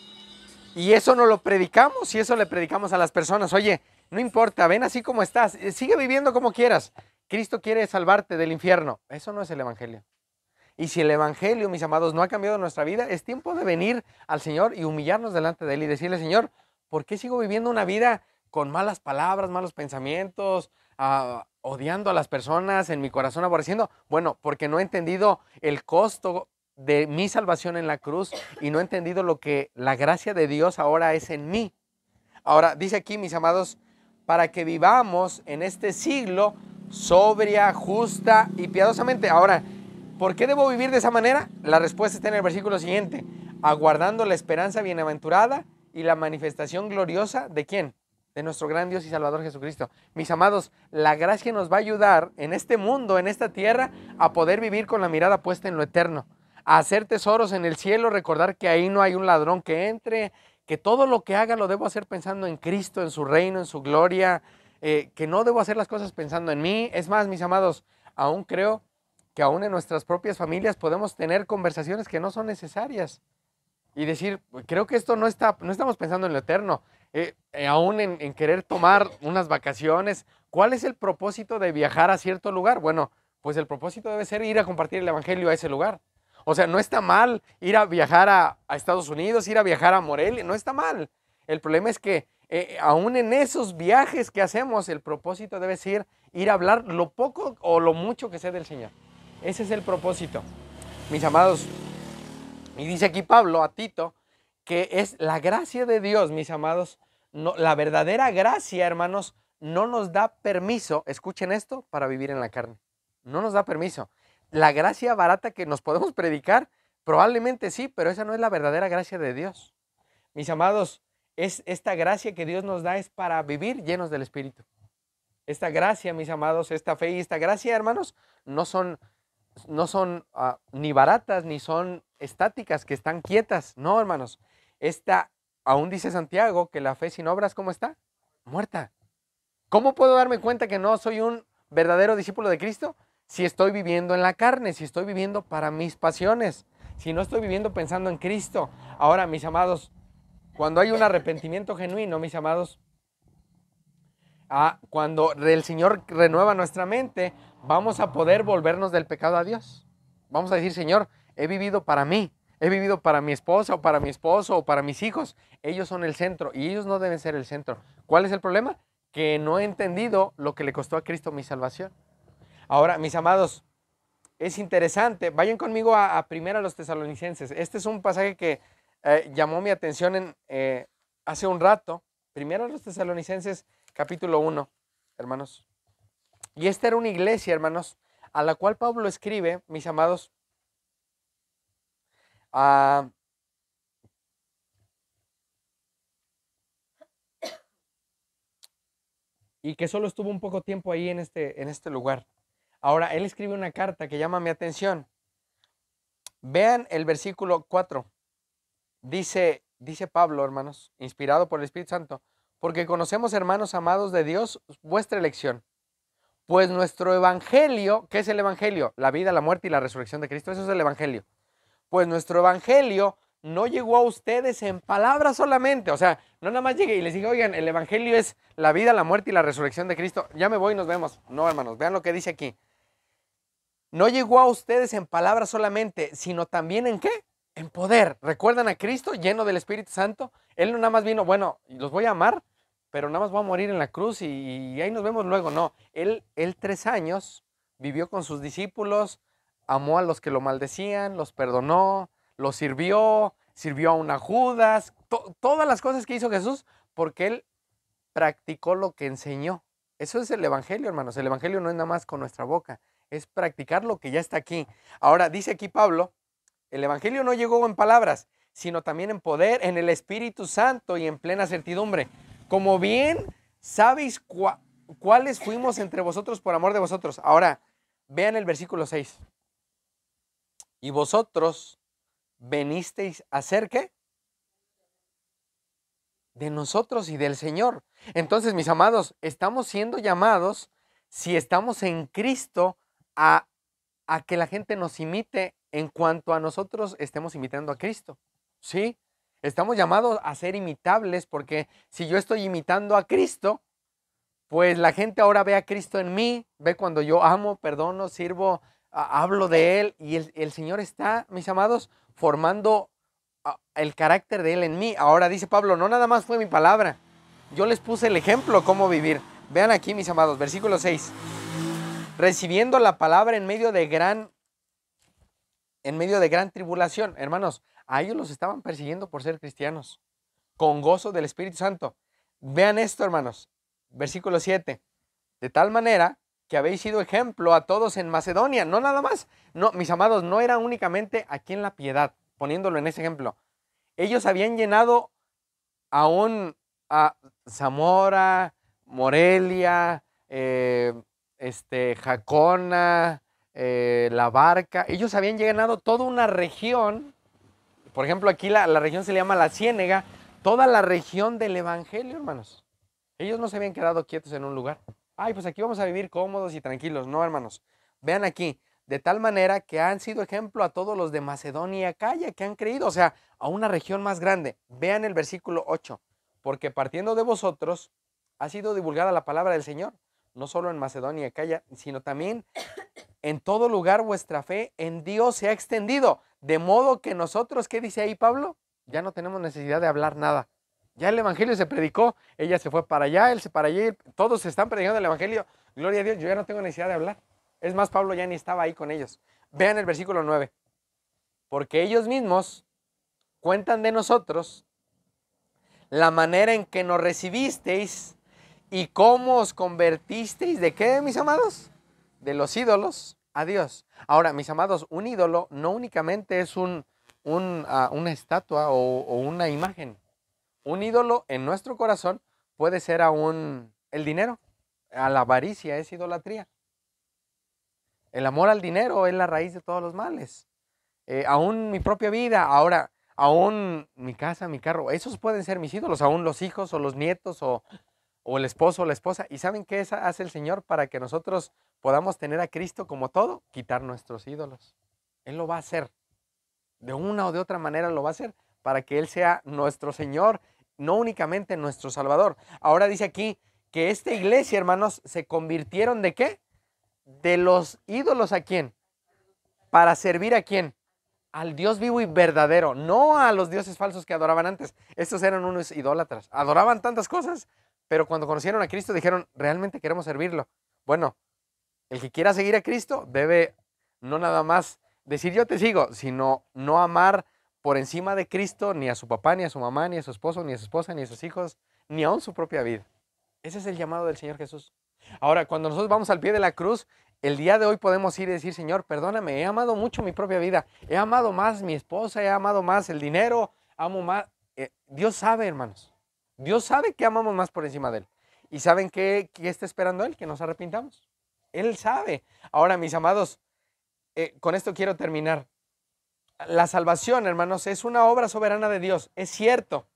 Y eso no lo predicamos y eso le predicamos a las personas. Oye, no importa, ven así como estás, sigue viviendo como quieras. Cristo quiere salvarte del infierno. Eso no es el Evangelio. Y si el Evangelio, mis amados, no ha cambiado nuestra vida, es tiempo de venir al Señor y humillarnos delante de Él y decirle, Señor, ¿por qué sigo viviendo una vida con malas palabras, malos pensamientos, odiando a las personas, en mi corazón aborreciendo? Bueno, porque no he entendido el costo de mi salvación en la cruz y no he entendido lo que la gracia de Dios ahora es en mí. Ahora, dice aquí, mis amados, para que vivamos en este siglo sobria, justa y piadosamente. Ahora, ¿por qué debo vivir de esa manera? La respuesta está en el versículo siguiente. Aguardando la esperanza bienaventurada y la manifestación gloriosa ¿de quién? De nuestro gran Dios y Salvador Jesucristo. Mis amados, la gracia nos va a ayudar en este mundo, en esta tierra, a poder vivir con la mirada puesta en lo eterno, a hacer tesoros en el cielo, recordar que ahí no hay un ladrón que entre, que todo lo que haga lo debo hacer pensando en Cristo, en su reino, en su gloria, que no debo hacer las cosas pensando en mí. Es más, mis amados, aún creo que aún en nuestras propias familias podemos tener conversaciones que no son necesarias y decir, creo que esto no estamos pensando en lo eterno, aún en querer tomar unas vacaciones. ¿Cuál es el propósito de viajar a cierto lugar? Bueno, pues el propósito debe ser ir a compartir el Evangelio a ese lugar. O sea, no está mal ir a viajar a Estados Unidos, ir a viajar a Morelia, no está mal. El problema es que aún en esos viajes que hacemos, el propósito debe ser ir a hablar lo poco o lo mucho que sé del Señor. Ese es el propósito, mis amados. Y dice aquí Pablo a Tito que es la gracia de Dios, mis amados. No, la verdadera gracia, hermanos, no nos da permiso, escuchen esto, para vivir en la carne. No nos da permiso. La gracia barata que nos podemos predicar, probablemente sí, pero esa no es la verdadera gracia de Dios. Mis amados, esta gracia que Dios nos da es para vivir llenos del Espíritu. Esta gracia, mis amados, esta fe y esta gracia, hermanos, no son ni baratas, ni son estáticas, que están quietas. No, hermanos. Aún dice Santiago que la fe sin obras, ¿cómo está? Muerta. ¿Cómo puedo darme cuenta que no soy un verdadero discípulo de Cristo? Si estoy viviendo en la carne, si estoy viviendo para mis pasiones, si no estoy viviendo pensando en Cristo. Ahora, mis amados, cuando hay un arrepentimiento genuino, mis amados, cuando el Señor renueva nuestra mente, vamos a poder volvernos del pecado a Dios. Vamos a decir, Señor, he vivido para mí, he vivido para mi esposa o para mi esposo o para mis hijos. Ellos son el centro y ellos no deben ser el centro. ¿Cuál es el problema? Que no he entendido lo que le costó a Cristo mi salvación. Ahora, mis amados, es interesante. Vayan conmigo a primero a los Tesalonicenses. Este es un pasaje que llamó mi atención hace un rato. Primero a los Tesalonicenses, capítulo 1, hermanos. Y esta era una iglesia, hermanos, a la cual Pablo escribe, mis amados, y que solo estuvo un poco tiempo ahí en este lugar. Ahora, él escribe una carta que llama mi atención. Vean el versículo 4. Dice Pablo, hermanos, inspirado por el Espíritu Santo, porque conocemos, hermanos amados de Dios, vuestra elección. Pues nuestro evangelio, ¿qué es el evangelio? La vida, la muerte y la resurrección de Cristo, eso es el evangelio. Pues nuestro evangelio no llegó a ustedes en palabras solamente, o sea, no nada más llegué y les dije, oigan, el evangelio es la vida, la muerte y la resurrección de Cristo, ya me voy y nos vemos. No, hermanos, vean lo que dice aquí. No llegó a ustedes en palabras solamente, sino también ¿en qué? En poder. ¿Recuerdan a Cristo lleno del Espíritu Santo? Él no nada más vino, bueno, los voy a amar, pero nada más voy a morir en la cruz y ahí nos vemos luego. No, él 3 años vivió con sus discípulos, amó a los que lo maldecían, los perdonó, los sirvió a una Judas, todas las cosas que hizo Jesús, porque él practicó lo que enseñó. Eso es el evangelio, hermanos. El evangelio no es nada más con nuestra boca, es practicar lo que ya está aquí. Ahora, dice aquí Pablo, el evangelio no llegó en palabras, sino también en poder, en el Espíritu Santo y en plena certidumbre. Como bien sabéis cuáles fuimos entre vosotros por amor de vosotros. Ahora, vean el versículo 6. Y vosotros venisteis a ser, ¿qué? De nosotros y del Señor. Entonces, mis amados, estamos siendo llamados, si estamos en Cristo, a que la gente nos imite en cuanto a nosotros estemos imitando a Cristo. ¿Sí? Estamos llamados a ser imitables porque si yo estoy imitando a Cristo, pues la gente ahora ve a Cristo en mí, ve cuando yo amo, perdono, sirvo, hablo de Él y el Señor está, mis amados, formando el carácter de Él en mí. Ahora dice Pablo, no nada más fue mi palabra, yo les puse el ejemplo cómo vivir. Vean aquí, mis amados, versículo 6. Recibiendo la palabra en medio de gran tribulación. Hermanos, a ellos los estaban persiguiendo por ser cristianos, con gozo del Espíritu Santo. Vean esto, hermanos, versículo 7. De tal manera que habéis sido ejemplo a todos en Macedonia. No nada más, no, mis amados, no era únicamente aquí en la piedad, poniéndolo en ese ejemplo. Ellos habían llenado aún a Zamora, Morelia, Jacona, La Barca. Ellos habían llenado toda una región. Por ejemplo, aquí la región se le llama La Ciénega. Toda la región del Evangelio, hermanos. Ellos no se habían quedado quietos en un lugar. Ay, pues aquí vamos a vivir cómodos y tranquilos. No, hermanos. Vean aquí. De tal manera que han sido ejemplo a todos los de Macedonia y Acaya que han creído. O sea, a una región más grande. Vean el versículo 8. Porque partiendo de vosotros ha sido divulgada la palabra del Señor. No solo en Macedonia y Acaya, sino también en todo lugar vuestra fe en Dios se ha extendido. De modo que nosotros, ¿qué dice ahí Pablo? Ya no tenemos necesidad de hablar nada. Ya el evangelio se predicó, ella se fue para allá, él se para allá, todos se están predicando el evangelio. Gloria a Dios, yo ya no tengo necesidad de hablar. Es más, Pablo ya ni estaba ahí con ellos. Vean el versículo 9. Porque ellos mismos cuentan de nosotros la manera en que nos recibisteis y cómo os convertisteis. ¿De qué, mis amados? De los ídolos a Dios. Ahora, mis amados, un ídolo no únicamente es una estatua o una imagen. Un ídolo en nuestro corazón puede ser aún el dinero. A la avaricia es idolatría. El amor al dinero es la raíz de todos los males. Aún mi propia vida, ahora, aún mi casa, mi carro, esos pueden ser mis ídolos, aún los hijos o los nietos o el esposo o la esposa. ¿Y saben qué hace el Señor para que nosotros podamos tener a Cristo como todo? Quitar nuestros ídolos. Él lo va a hacer. De una o de otra manera lo va a hacer para que Él sea nuestro Señor, no únicamente nuestro Salvador. Ahora dice aquí que esta iglesia, hermanos, se convirtieron ¿de qué? De los ídolos ¿a quién? Para servir ¿a quién? Al Dios vivo y verdadero, no a los dioses falsos que adoraban antes. Estos eran unos idólatras, adoraban tantas cosas, pero cuando conocieron a Cristo dijeron, realmente queremos servirlo. Bueno, el que quiera seguir a Cristo debe no nada más decir yo te sigo, sino no amar por encima de Cristo ni a su papá, ni a su mamá, ni a su esposo, ni a su esposa, ni a sus hijos, ni aún su propia vida. Ese es el llamado del Señor Jesús. Ahora, cuando nosotros vamos al pie de la cruz, el día de hoy podemos ir y decir, Señor, perdóname, he amado mucho mi propia vida, he amado más mi esposa, he amado más el dinero, amo más. Dios sabe, hermanos, Dios sabe que amamos más por encima de Él. ¿Y saben qué está esperando Él? Que nos arrepintamos. Él sabe. Ahora, mis amados, con esto quiero terminar. La salvación, hermanos, es una obra soberana de Dios, es cierto.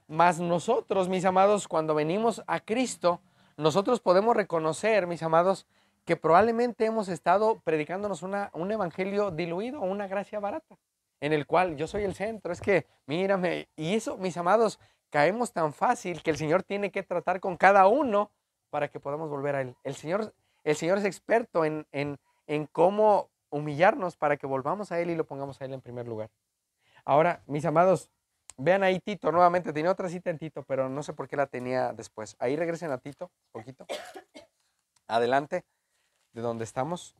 Mas nosotros, mis amados, cuando venimos a Cristo, nosotros podemos reconocer, mis amados, que probablemente hemos estado predicándonos un evangelio diluido o una gracia barata, en el cual yo soy el centro, es que mírame, y eso, mis amados, caemos tan fácil que el Señor tiene que tratar con cada uno para que podamos volver a Él. El Señor es experto en cómo humillarnos para que volvamos a Él y lo pongamos a Él en primer lugar. Ahora, mis amados, vean ahí Tito, nuevamente, tenía otra cita en Tito, pero no sé por qué la tenía después. Ahí regresen a Tito, un poquito. Adelante, de donde estamos.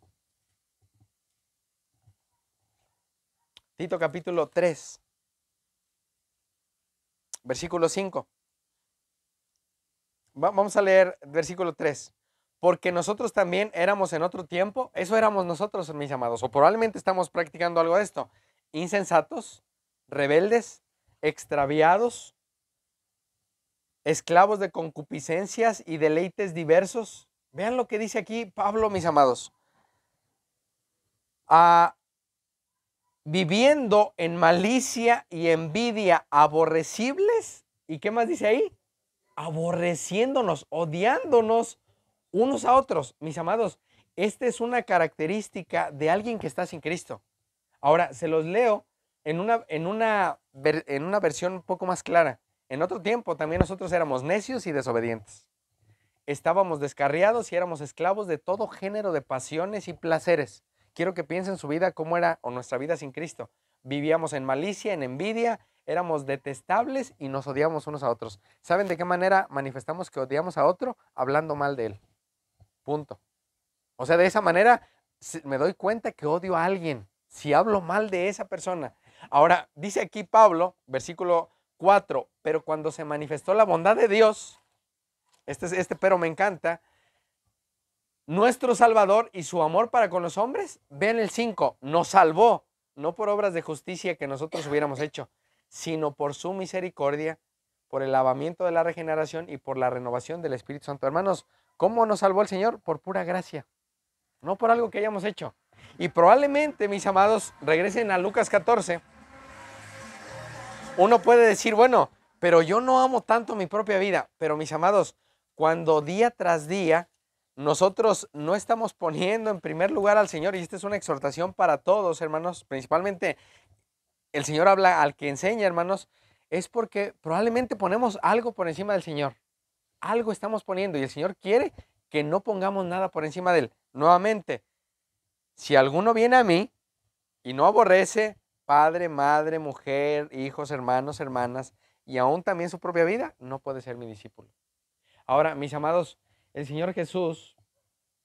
Tito capítulo 3, versículo 5. Vamos a leer versículo 3. Porque nosotros también éramos en otro tiempo, eso éramos nosotros, mis amados, o probablemente estamos practicando algo de esto, insensatos, rebeldes, extraviados, esclavos de concupiscencias y deleites diversos. Vean lo que dice aquí Pablo, mis amados. Viviendo en malicia y envidia, aborrecibles. ¿Y qué más dice ahí? Aborreciéndonos, odiándonos unos a otros. Mis amados, esta es una característica de alguien que está sin Cristo. Ahora, se los leo en una versión un poco más clara. En otro tiempo también nosotros éramos necios y desobedientes. Estábamos descarriados y éramos esclavos de todo género de pasiones y placeres. Quiero que piensen su vida cómo era o nuestra vida sin Cristo. Vivíamos en malicia, en envidia, éramos detestables y nos odiamos unos a otros. ¿Saben de qué manera manifestamos que odiamos a otro? Hablando mal de él. Punto. O sea, de esa manera me doy cuenta que odio a alguien si hablo mal de esa persona. Ahora, dice aquí Pablo, versículo 4, pero cuando se manifestó la bondad de Dios, este pero me encanta, nuestro Salvador y su amor para con los hombres, vean el 5, nos salvó, no por obras de justicia que nosotros hubiéramos hecho, sino por su misericordia, por el lavamiento de la regeneración y por la renovación del Espíritu Santo. Hermanos, ¿cómo nos salvó el Señor? Por pura gracia, no por algo que hayamos hecho. Y probablemente, mis amados, regresen a Lucas 14. Uno puede decir, bueno, pero yo no amo tanto mi propia vida. Pero mis amados, cuando día tras día nosotros no estamos poniendo en primer lugar al Señor, y esta es una exhortación para todos, hermanos, principalmente el Señor habla al que enseña, hermanos, es porque probablemente ponemos algo por encima del Señor. Algo estamos poniendo y el Señor quiere que no pongamos nada por encima de Él. Nuevamente, si alguno viene a mí y no aborrece padre, madre, mujer, hijos, hermanos, hermanas, y aún también su propia vida, no puede ser mi discípulo. Ahora, mis amados, el Señor Jesús,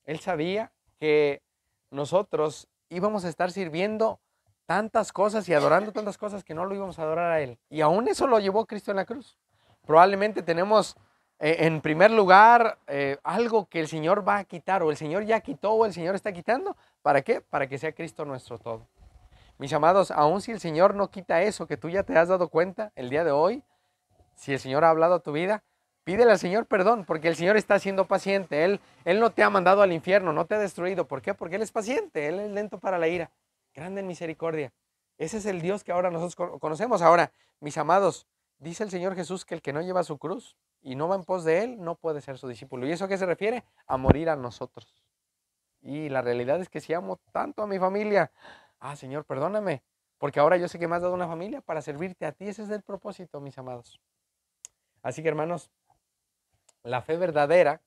Él sabía que nosotros íbamos a estar sirviendo tantas cosas y adorando tantas cosas que no lo íbamos a adorar a Él. Y aún eso lo llevó Cristo en la cruz. Probablemente tenemos en primer lugar algo que el Señor va a quitar, o el Señor ya quitó, o el Señor está quitando. ¿Para qué? Para que sea Cristo nuestro todo. Mis amados, aun si el Señor no quita eso que tú ya te has dado cuenta el día de hoy, si el Señor ha hablado a tu vida, pídele al Señor perdón, porque el Señor está siendo paciente. Él no te ha mandado al infierno, no te ha destruido. ¿Por qué? Porque Él es paciente, Él es lento para la ira, grande en misericordia. Ese es el Dios que ahora nosotros conocemos. Ahora, mis amados, dice el Señor Jesús que el que no lleva su cruz y no va en pos de Él, no puede ser su discípulo. ¿Y eso a qué se refiere? A morir a nosotros. Y la realidad es que si amo tanto a mi familia, Señor, perdóname, porque ahora yo sé que me has dado una familia para servirte a ti. Ese es el propósito, mis amados. Así que, hermanos, la fe verdadera,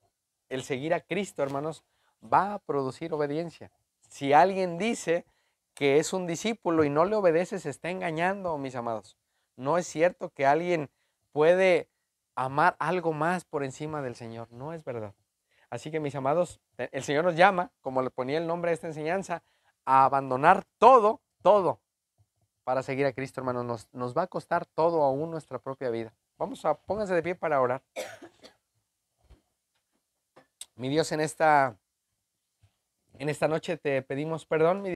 el seguir a Cristo, hermanos, va a producir obediencia. Si alguien dice que es un discípulo y no le obedece, se está engañando, mis amados. No es cierto que alguien puede amar algo más por encima del Señor. No es verdad. Así que, mis amados, el Señor nos llama, como le ponía el nombre a esta enseñanza, a abandonar todo, todo, para seguir a Cristo, hermanos. Nos va a costar todo aún nuestra propia vida. Pónganse de pie para orar. Mi Dios, en esta noche te pedimos perdón, mi